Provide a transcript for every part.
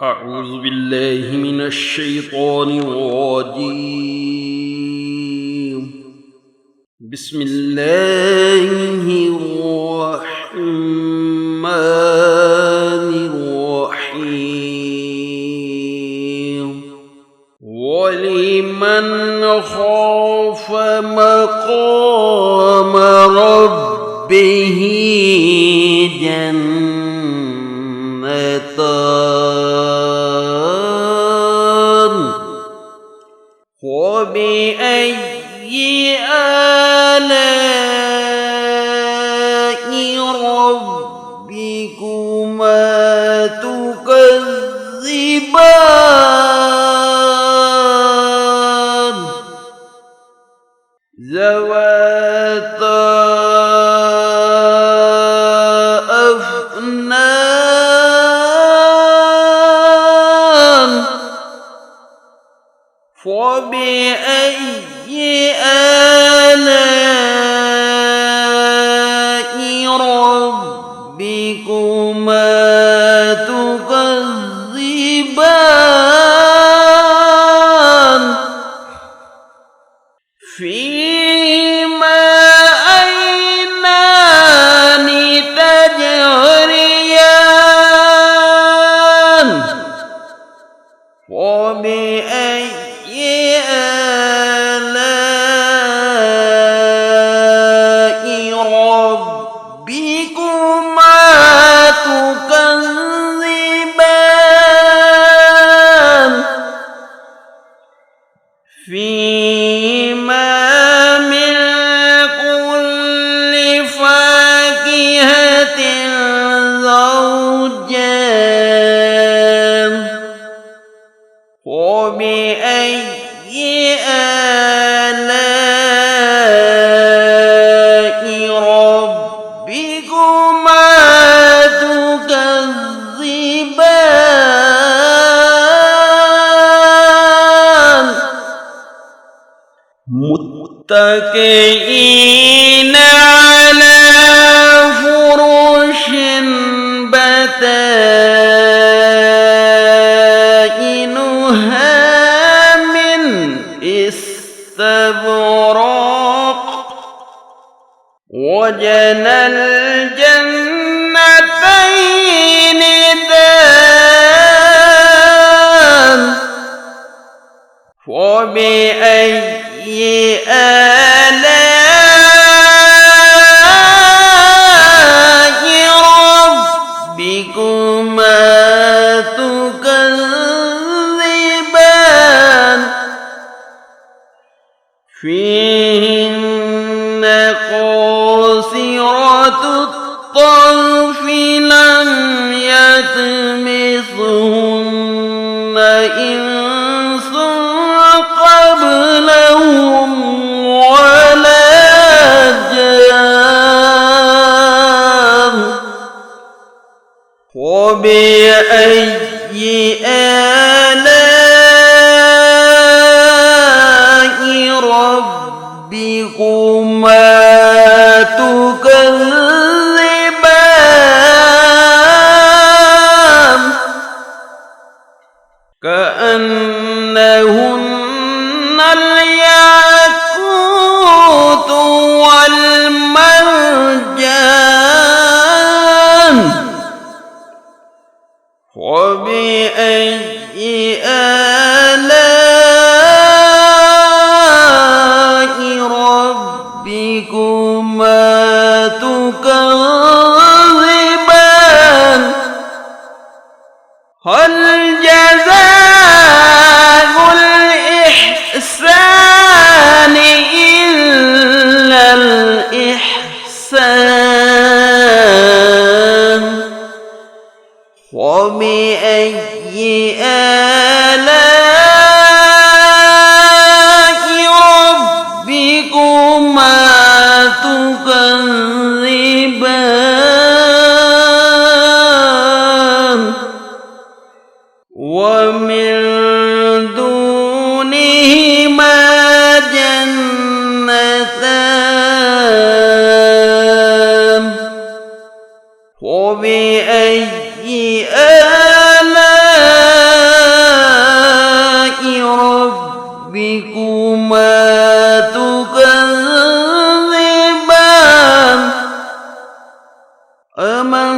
أعوذ بالله من الشيطان الرجيم. بسم الله الرحمن الرحيم. ولمن خاف مقام ربه جنتان وبأي آلاء ربكما تكذبان ذواتا أفنان فبأي آلاء ربكما تكذبان فيهما عينان تجريان وبأي آلاء ربكما تكذبان فيهما من كل فاكهة زوجان وبأي آلاء ربكما تكذبان متكئين على فرش بطائنها من استبرق وجنى الجنتين دان وبأي آلاء ربكما تكذبان فيهن قاصرات الطرف لم يطمثهن إنس قبلهم ولا جان وبأي آلاء ربكما تكذبان كأنهن الياقوت والمرجان وبأي آلاء ربكما تكذبان هل جزاء الإحسان إلا الإحسان وبأي آلاء ربكما تكذبان ومن دونهما جنتان وبأي آلاء آمنت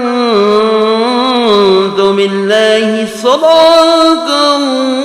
بالله صدق الله